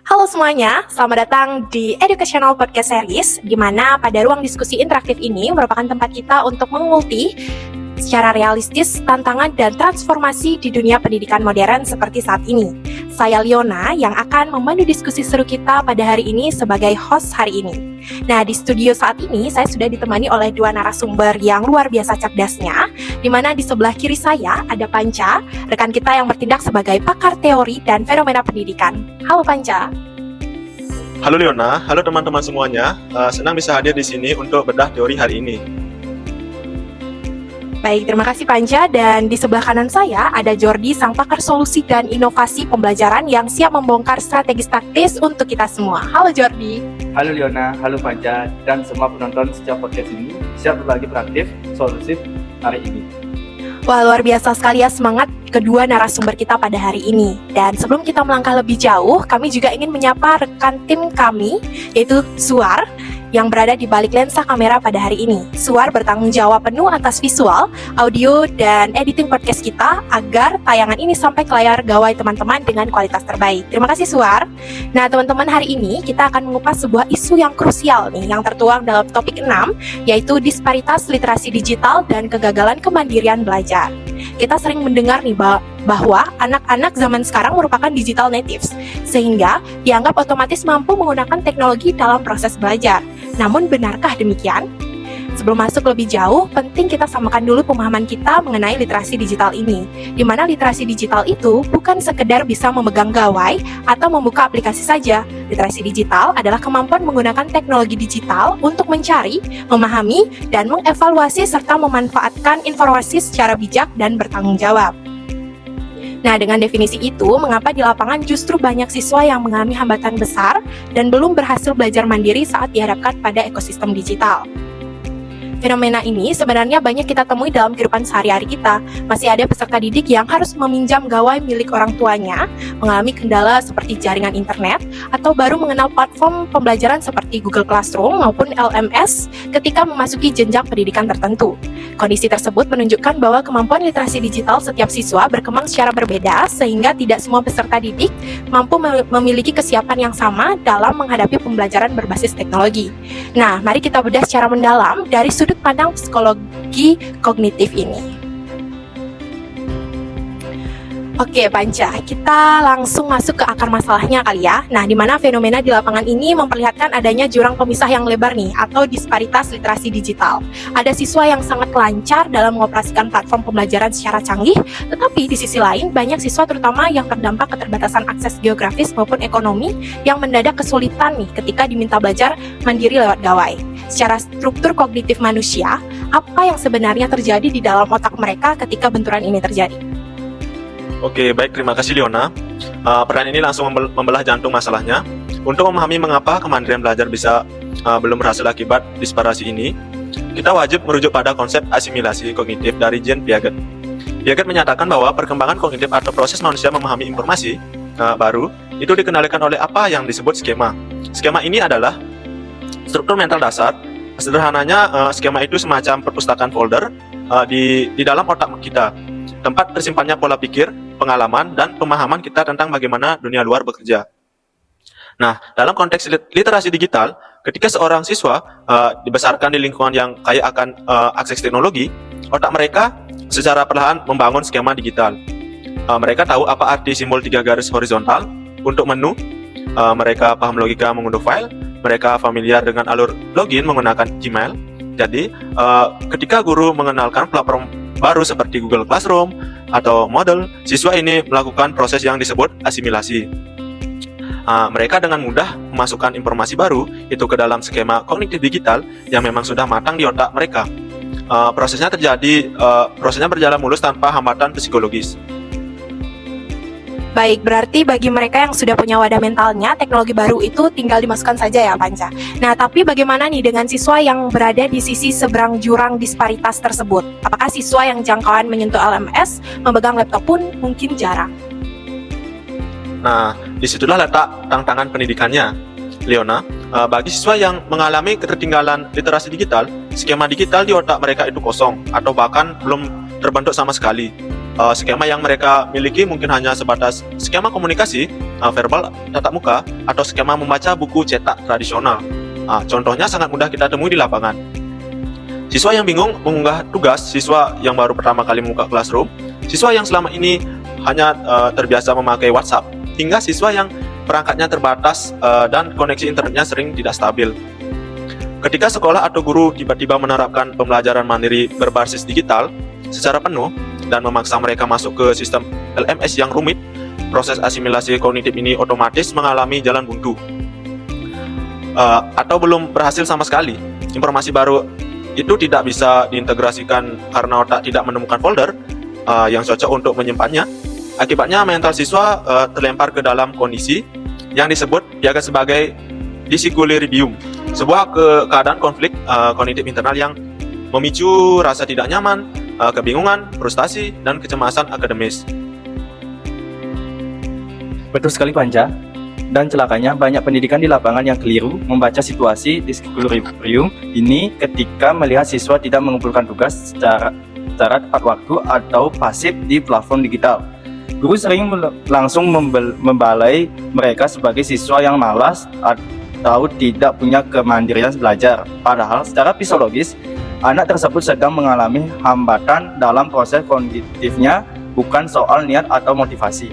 Halo semuanya, selamat datang di Educational Podcast Series, di mana pada ruang diskusi interaktif ini merupakan tempat kita untuk mengulti secara realistis tantangan dan transformasi di dunia pendidikan modern seperti saat ini. Saya Liona yang akan memandu diskusi seru kita pada hari ini sebagai host hari ini. Nah, di studio saat ini saya sudah ditemani oleh dua narasumber yang luar biasa cerdasnya, di mana di sebelah kiri saya ada Panca, rekan kita yang bertindak sebagai pakar teori dan fenomena pendidikan. Halo Panca. Halo Liona, halo teman-teman semuanya. Senang bisa hadir di sini untuk bedah teori hari ini. Baik, terima kasih Panca. Dan di sebelah kanan saya ada Jordi, sang pakar solusi dan inovasi pembelajaran yang siap membongkar strategi taktis untuk kita semua. Halo Jordi. Halo Liona, halo Panca, dan semua penonton setiap podcast ini siap berbagi praktif, solusif hari ini. Wah, luar biasa sekali ya semangat kedua narasumber kita pada hari ini. Dan sebelum kita melangkah lebih jauh, kami juga ingin menyapa rekan tim kami, yaitu Suar, yang berada di balik lensa kamera pada hari ini. Suar bertanggung jawab penuh atas visual, audio, dan editing podcast kita agar tayangan ini sampai ke layar gawai teman-teman dengan kualitas terbaik. Terima kasih Suar. Nah teman-teman, hari ini kita akan mengupas sebuah isu yang krusial nih, yang tertuang dalam topik 6, yaitu disparitas literasi digital dan kegagalan kemandirian belajar. Kita sering mendengar nih bahwa anak-anak zaman sekarang merupakan digital natives, sehingga dianggap otomatis mampu menggunakan teknologi dalam proses belajar. Namun benarkah demikian? Sebelum masuk lebih jauh, penting kita samakan dulu pemahaman kita mengenai literasi digital ini, di mana literasi digital itu bukan sekedar bisa memegang gawai atau membuka aplikasi saja. Literasi digital adalah kemampuan menggunakan teknologi digital untuk mencari, memahami, dan mengevaluasi serta memanfaatkan informasi secara bijak dan bertanggung jawab. Nah, dengan definisi itu, mengapa di lapangan justru banyak siswa yang mengalami hambatan besar dan belum berhasil belajar mandiri saat dihadapkan pada ekosistem digital? Fenomena ini sebenarnya banyak kita temui dalam kehidupan sehari-hari kita. Masih ada peserta didik yang harus meminjam gawai milik orang tuanya, mengalami kendala seperti jaringan internet, atau baru mengenal platform pembelajaran seperti Google Classroom maupun LMS ketika memasuki jenjang pendidikan tertentu. Kondisi tersebut menunjukkan bahwa kemampuan literasi digital setiap siswa berkembang secara berbeda, sehingga tidak semua peserta didik mampu memiliki kesiapan yang sama dalam menghadapi pembelajaran berbasis teknologi. Nah, mari kita bedah secara mendalam dari sudut pandang psikologi kognitif ini. Oke Panca, kita langsung masuk ke akar masalahnya kali ya. Nah, di mana fenomena di lapangan ini memperlihatkan adanya jurang pemisah yang lebar nih, atau disparitas literasi digital. Ada siswa yang sangat lancar dalam mengoperasikan platform pembelajaran secara canggih, tetapi di sisi lain banyak siswa terutama yang terdampak keterbatasan akses geografis maupun ekonomi yang mendadak kesulitan nih ketika diminta belajar mandiri lewat gawai. Secara struktur kognitif manusia, apa yang sebenarnya terjadi di dalam otak mereka ketika benturan ini terjadi? Oke, baik, terima kasih Liona. Peran ini langsung membelah jantung masalahnya. Untuk memahami mengapa kemandirian belajar bisa belum berhasil akibat disparasi ini, kita wajib merujuk pada konsep asimilasi kognitif dari Jean Piaget. Piaget menyatakan bahwa perkembangan kognitif atau proses manusia memahami informasi baru itu dikendalikan oleh apa yang disebut skema. Skema ini adalah struktur mental dasar. Sederhananya, skema itu semacam perpustakaan folder di dalam otak kita, tempat tersimpannya pola pikir, pengalaman, dan pemahaman kita tentang bagaimana dunia luar bekerja. Nah, dalam konteks literasi digital, ketika seorang siswa dibesarkan di lingkungan yang kaya akan akses teknologi, otak mereka secara perlahan membangun skema digital. Mereka tahu apa arti simbol 3 garis horizontal untuk menu, mereka paham logika mengunduh file, mereka familiar dengan alur login menggunakan Gmail. Jadi, ketika guru mengenalkan platform baru seperti Google Classroom atau Moodle, siswa ini melakukan proses yang disebut asimilasi. Mereka dengan mudah memasukkan informasi baru itu ke dalam skema kognitif digital yang memang sudah matang di otak mereka. Prosesnya berjalan mulus tanpa hambatan psikologis. Baik, berarti bagi mereka yang sudah punya wadah mentalnya, teknologi baru itu tinggal dimasukkan saja ya Panca. Nah, tapi bagaimana nih dengan siswa yang berada di sisi seberang jurang disparitas tersebut? Apakah siswa yang jangkauan menyentuh LMS, memegang laptop pun mungkin jarang? Nah, disitulah letak tantangan pendidikannya, Leona. Bagi siswa yang mengalami ketertinggalan literasi digital, skema digital di otak mereka itu kosong atau bahkan belum terbentuk sama sekali. skema yang mereka miliki mungkin hanya sebatas skema komunikasi verbal tatap muka atau skema membaca buku cetak tradisional. Contohnya sangat mudah kita temui di lapangan. Siswa yang bingung mengunggah tugas, siswa yang baru pertama kali membuka Classroom, siswa yang selama ini hanya terbiasa memakai WhatsApp, hingga siswa yang perangkatnya terbatas dan koneksi internetnya sering tidak stabil. Ketika sekolah atau guru tiba-tiba menerapkan pembelajaran mandiri berbasis digital secara penuh dan memaksa mereka masuk ke sistem LMS yang rumit, proses asimilasi kognitif ini otomatis mengalami jalan buntu. Atau belum berhasil sama sekali. Informasi baru itu tidak bisa diintegrasikan karena otak tidak menemukan folder yang cocok untuk menyimpannya. Akibatnya mental siswa terlempar ke dalam kondisi yang disebut biasa sebagai disequilibrium, sebuah keadaan konflik kognitif internal yang memicu rasa tidak nyaman, kebingungan, frustasi, dan kecemasan akademis. Betul sekali Panca. Dan celakanya banyak pendidikan di lapangan yang keliru membaca situasi disequilibrium ini ketika melihat siswa tidak mengumpulkan tugas secara tepat waktu atau pasif di platform digital. Guru sering langsung membalai mereka sebagai siswa yang malas atau tidak punya kemandirian belajar. Padahal secara psikologis, anak tersebut sedang mengalami hambatan dalam proses kognitifnya, bukan soal niat atau motivasi.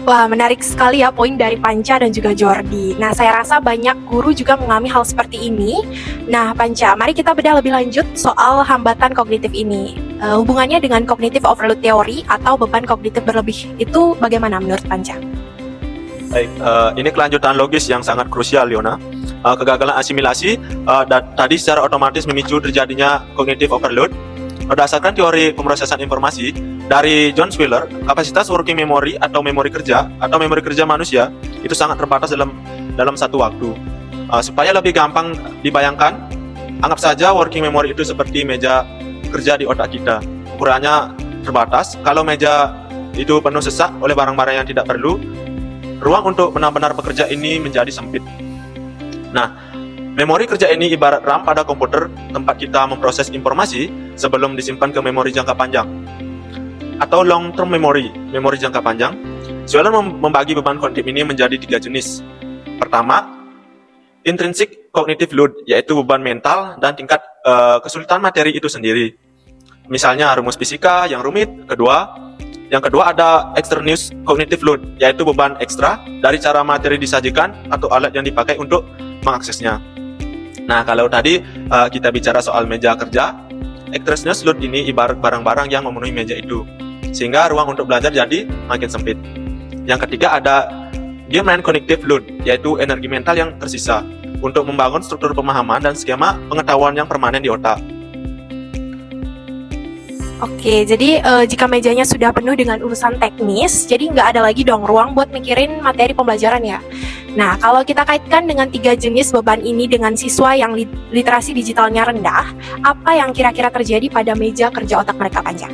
Wah, menarik sekali ya poin dari Panca dan juga Jordi. Nah, saya rasa banyak guru juga mengalami hal seperti ini. Nah, Panca, mari kita bedah lebih lanjut soal hambatan kognitif ini. Hubungannya dengan cognitive overload teori atau beban kognitif berlebih itu bagaimana menurut Panca? Baik, ini kelanjutan logis yang sangat krusial, Leona. Kegagalan asimilasi tadi secara otomatis memicu terjadinya cognitive overload. Berdasarkan teori pemrosesan informasi dari John Wheeler, kapasitas working memory atau memori kerja manusia itu sangat terbatas dalam satu waktu. Supaya lebih gampang dibayangkan, anggap saja working memory itu seperti meja kerja di otak kita. Ukurannya terbatas. Kalau meja itu penuh sesak oleh barang-barang yang tidak perlu, ruang untuk benar-benar bekerja ini menjadi sempit. Nah, memori kerja ini ibarat RAM pada komputer, tempat kita memproses informasi sebelum disimpan ke memori jangka panjang atau long term memory, memori jangka panjang. Wheeler membagi beban kognitif ini menjadi 3 jenis. Pertama, intrinsic cognitive load, yaitu beban mental dan tingkat kesulitan materi itu sendiri. Misalnya rumus fisika yang rumit. Yang kedua ada extraneous cognitive load, yaitu beban ekstra dari cara materi disajikan atau alat yang dipakai untuk mengaksesnya. Nah, kalau tadi kita bicara soal meja kerja, extraneous load ini ibarat barang-barang yang memenuhi meja itu, sehingga ruang untuk belajar jadi makin sempit. Yang ketiga ada domain cognitive load, yaitu energi mental yang tersisa untuk membangun struktur pemahaman dan skema pengetahuan yang permanen di otak. Oke, jadi jika mejanya sudah penuh dengan urusan teknis, jadi nggak ada lagi dong ruang buat mikirin materi pembelajaran ya. Nah, kalau kita kaitkan dengan 3 jenis beban ini dengan siswa yang literasi digitalnya rendah, apa yang kira-kira terjadi pada meja kerja otak mereka, Panca?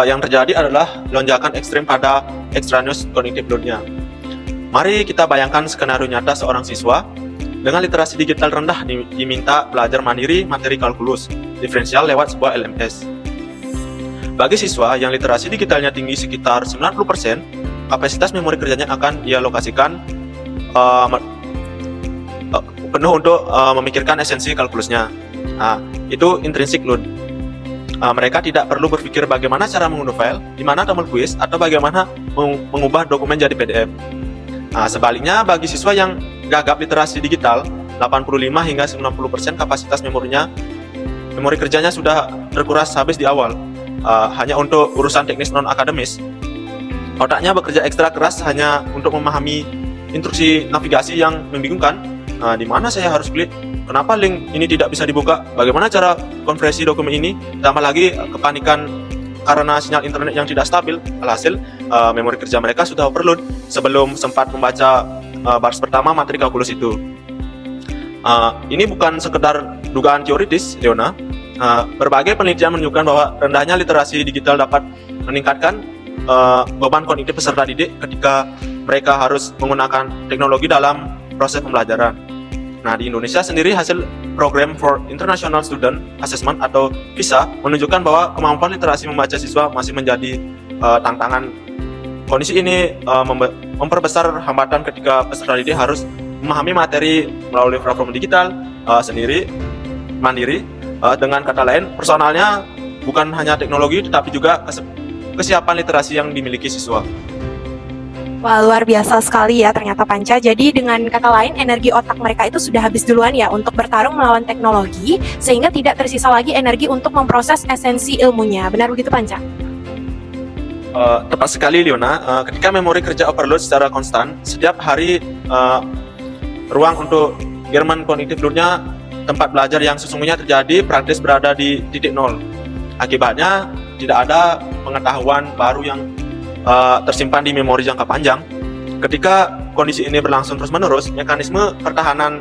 Yang terjadi adalah lonjakan ekstrim pada extraneous cognitive load-nya. Mari kita bayangkan skenario nyata seorang siswa dengan literasi digital rendah diminta belajar mandiri materi kalkulus diferensial lewat sebuah LMS. Bagi siswa yang literasi digitalnya tinggi sekitar 90%, kapasitas memori kerjanya akan dialokasikan penuh untuk memikirkan esensi kalkulusnya. Itu intrinsic load. Mereka tidak perlu berpikir bagaimana cara mengunduh file, di mana tombol quiz, atau bagaimana mengubah dokumen jadi PDF. Sebaliknya, bagi siswa yang gagap literasi digital, 85 hingga 90% kapasitas memori kerjanya sudah terkuras habis di awal, hanya untuk urusan teknis non-akademis. Otaknya bekerja ekstra keras hanya untuk memahami instruksi navigasi yang membingungkan. Di mana saya harus klik? Kenapa link ini tidak bisa dibuka? Bagaimana cara konversi dokumen ini? Tambah lagi kepanikan karena sinyal internet yang tidak stabil. Alhasil, memori kerja mereka sudah overload sebelum sempat membaca baris pertama materi kalkulus itu. Ini bukan sekedar dugaan teoritis, Leona. Berbagai penelitian menunjukkan bahwa rendahnya literasi digital dapat meningkatkan beban kognitif peserta didik ketika mereka harus menggunakan teknologi dalam proses pembelajaran. Nah, di Indonesia sendiri hasil Program for International Student Assessment atau PISA menunjukkan bahwa kemampuan literasi membaca siswa masih menjadi tantangan. Kondisi ini memperbesar hambatan ketika peserta didik harus memahami materi melalui platform digital sendiri, mandiri. Dengan kata lain, personalnya bukan hanya teknologi tetapi juga kesiapan literasi yang dimiliki siswa. Wah, luar biasa sekali ya ternyata Panca. Jadi dengan kata lain, energi otak mereka itu sudah habis duluan ya untuk bertarung melawan teknologi, sehingga tidak tersisa lagi energi untuk memproses esensi ilmunya. Benar begitu Panca? Tepat sekali Leona, ketika memori kerja overload secara konstan, setiap hari ruang untuk German Cognitive Load-nya, tempat belajar yang sesungguhnya terjadi, praktis berada di titik nol. Akibatnya tidak ada pengetahuan baru yang tersimpan di memori jangka panjang. Ketika kondisi ini berlangsung terus-menerus, mekanisme pertahanan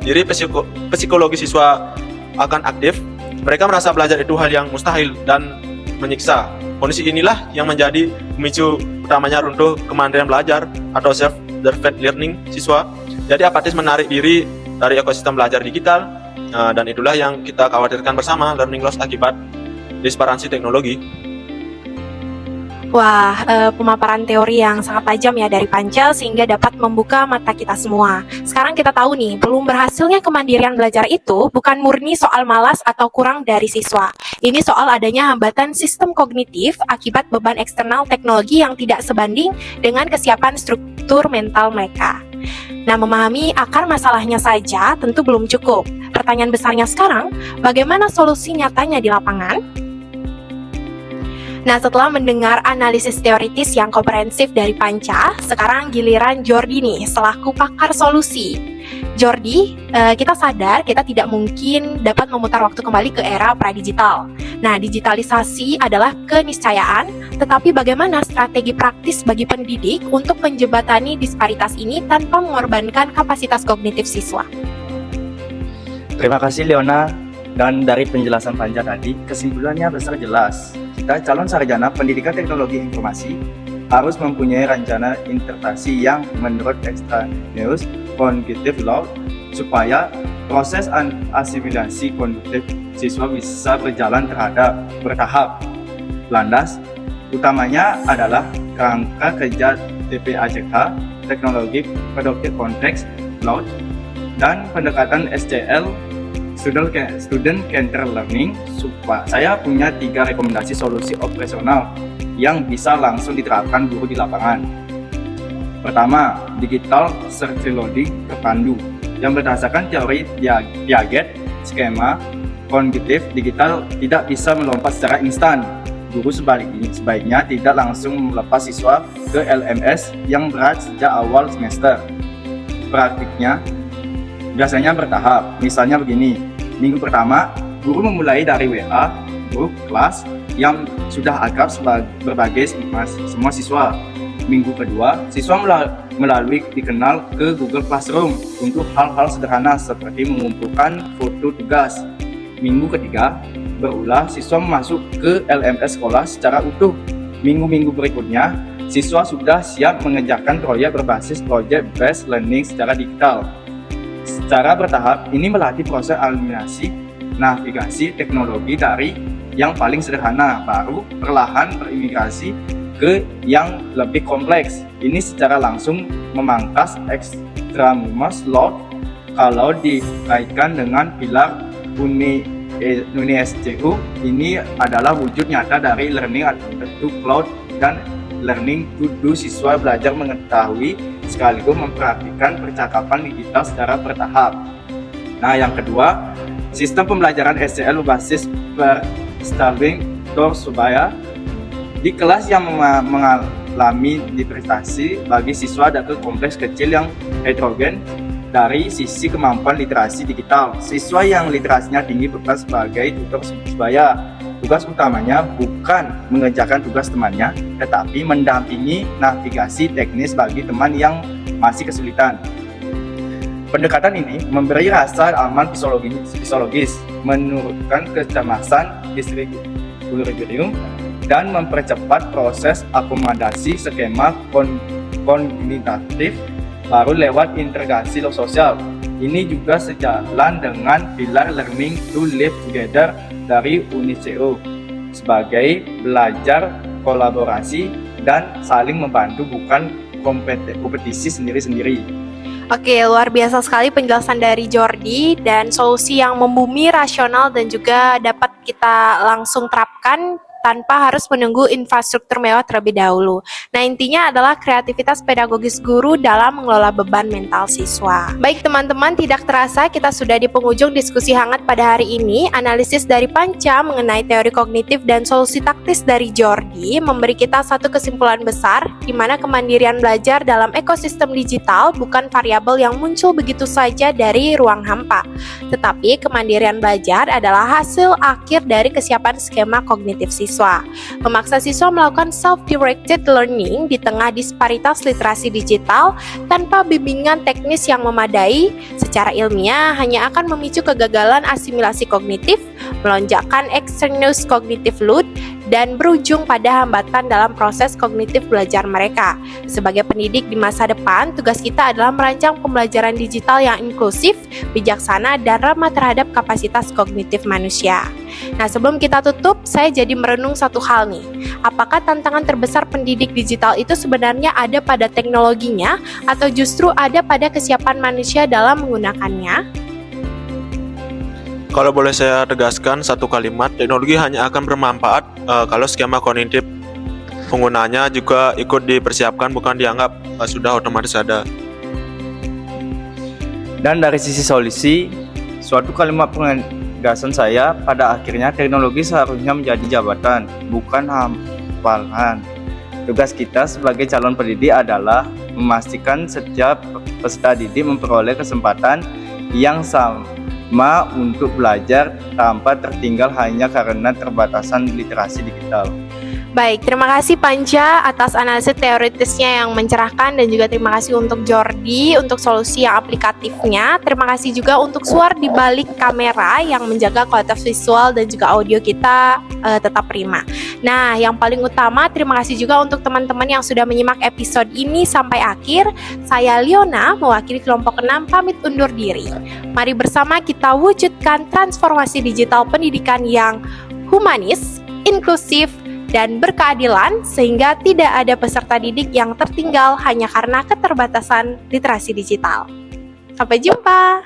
diri psikologi siswa akan aktif. Mereka merasa belajar itu hal yang mustahil dan menyiksa. Kondisi inilah yang menjadi pemicu utamanya runtuh kemandirian belajar atau self-directed learning siswa. Jadi apatis menarik diri dari ekosistem belajar digital, dan itulah yang kita khawatirkan bersama, learning loss akibat disparansi teknologi. Wah, pemaparan teori yang sangat tajam ya dari Panca sehingga dapat membuka mata kita semua. Sekarang kita tahu nih, belum berhasilnya kemandirian belajar itu bukan murni soal malas atau kurang dari siswa. Ini soal adanya hambatan sistem kognitif akibat beban eksternal teknologi yang tidak sebanding dengan kesiapan struktur mental mereka. Nah, memahami akar masalahnya saja tentu belum cukup. Pertanyaan besarnya sekarang, bagaimana solusi nyatanya di lapangan? Nah, setelah mendengar analisis teoritis yang komprehensif dari Panca, sekarang giliran Jordi nih, selaku pakar solusi. Jordi, kita sadar kita tidak mungkin dapat memutar waktu kembali ke era pradigital. Nah, digitalisasi adalah keniscayaan, tetapi bagaimana strategi praktis bagi pendidik untuk menjembatani disparitas ini tanpa mengorbankan kapasitas kognitif siswa? Terima kasih Leona. Dan dari penjelasan Panca tadi, kesimpulannya besar jelas. Kita calon sarjana pendidikan teknologi informasi harus mempunyai rencana interpretasi yang menurut extraneous cognitive load supaya proses asimilasi kognitif siswa bisa berjalan bertahap. Landas utamanya adalah kerangka kerja TPACK, teknologi predictive context load, dan pendekatan SCL, Student Centered Learning. Saya punya 3 rekomendasi solusi operasional yang bisa langsung diterapkan guru di lapangan. Pertama, digital circuit loading terpandu yang berdasarkan teori Piaget, skema kognitif digital tidak bisa melompat secara instan. Guru sebaiknya tidak langsung melepas siswa ke LMS yang berat sejak awal semester. Praktiknya biasanya bertahap, misalnya begini. Minggu pertama, guru memulai dari WA, grup kelas yang sudah akrab berbagai semua siswa. Minggu kedua, siswa melalui dikenal ke Google Classroom untuk hal-hal sederhana seperti mengumpulkan foto tugas. Minggu ketiga, berulah siswa masuk ke LMS sekolah secara utuh. Minggu-minggu berikutnya, siswa sudah siap mengerjakan proyek berbasis project-based learning secara digital. Secara bertahap, ini melatih proses eliminasi navigasi teknologi dari yang paling sederhana, baru perlahan berimigrasi ke yang lebih kompleks. Ini secara langsung memangkas extraneous load kalau dikaitkan dengan pilar UNISCU. Ini adalah wujud nyata dari learning to cloud dan learning to do. Siswa belajar mengetahui sekaligus mempraktikkan percakapan digital secara bertahap. Nah, yang kedua, sistem pembelajaran SCL berbasis Starling Torsubaya. Di kelas yang mengalami diversitasi bagi siswa ada kompleks kecil yang heterogen dari sisi kemampuan literasi digital. Siswa yang literasinya tinggi berperan sebagai tutor sebaya. Tugas utamanya bukan mengerjakan tugas temannya, tetapi mendampingi navigasi teknis bagi teman yang masih kesulitan. Pendekatan ini memberi rasa aman psikologis, menurunkan kecemasan distributorium, dan mempercepat proses akomodasi skema kognitif baru lewat integrasi sosial. Ini juga sejalan dengan pilar Learning to Live Together dari UNICEF sebagai belajar kolaborasi dan saling membantu, bukan kompetisi sendiri-sendiri. Oke, luar biasa sekali penjelasan dari Jordi dan solusi yang membumi, rasional dan juga dapat kita langsung terapkan tanpa harus menunggu infrastruktur mewah terlebih dahulu. Nah, intinya adalah kreativitas pedagogis guru dalam mengelola beban mental siswa. Baik teman-teman, tidak terasa kita sudah di penghujung diskusi hangat pada hari ini. Analisis dari Panca mengenai teori kognitif dan solusi taktis dari Jordi memberi kita satu kesimpulan besar, di mana kemandirian belajar dalam ekosistem digital bukan variabel yang muncul begitu saja dari ruang hampa, tetapi kemandirian belajar adalah hasil akhir dari kesiapan skema kognitif siswa. Memaksa siswa melakukan self-directed learning di tengah disparitas literasi digital tanpa bimbingan teknis yang memadai secara ilmiah hanya akan memicu kegagalan asimilasi kognitif, melonjakkan extraneous cognitive load, dan berujung pada hambatan dalam proses kognitif belajar mereka. Sebagai pendidik di masa depan, tugas kita adalah merancang pembelajaran digital yang inklusif, bijaksana, dan ramah terhadap kapasitas kognitif manusia. Nah, sebelum kita tutup, saya jadi merenung satu hal nih. Apakah tantangan terbesar pendidik digital itu sebenarnya ada pada teknologinya atau justru ada pada kesiapan manusia dalam menggunakannya? Kalau boleh saya tegaskan satu kalimat, teknologi hanya akan bermanfaat kalau skema kognitif penggunanya juga ikut dipersiapkan, bukan dianggap sudah otomatis ada. Dan dari sisi solusi, suatu kalimat penegasan saya, pada akhirnya teknologi seharusnya menjadi jabatan, bukan hamparan. Tugas kita sebagai calon pendidik adalah memastikan setiap peserta didik memperoleh kesempatan yang sama untuk belajar tanpa tertinggal hanya karena terbatasan literasi digital. Baik, terima kasih Panca atas analisis teoritisnya yang mencerahkan dan juga terima kasih untuk Jordi untuk solusi yang aplikatifnya. Terima kasih juga untuk Suar di balik kamera yang menjaga kualitas visual dan juga audio kita tetap prima. Nah, yang paling utama terima kasih juga untuk teman-teman yang sudah menyimak episode ini sampai akhir. Saya Liona mewakili kelompok 6 pamit undur diri. Mari bersama kita wujudkan transformasi digital pendidikan yang humanis, inklusif, dan berkeadilan sehingga tidak ada peserta didik yang tertinggal hanya karena keterbatasan literasi digital. Sampai jumpa!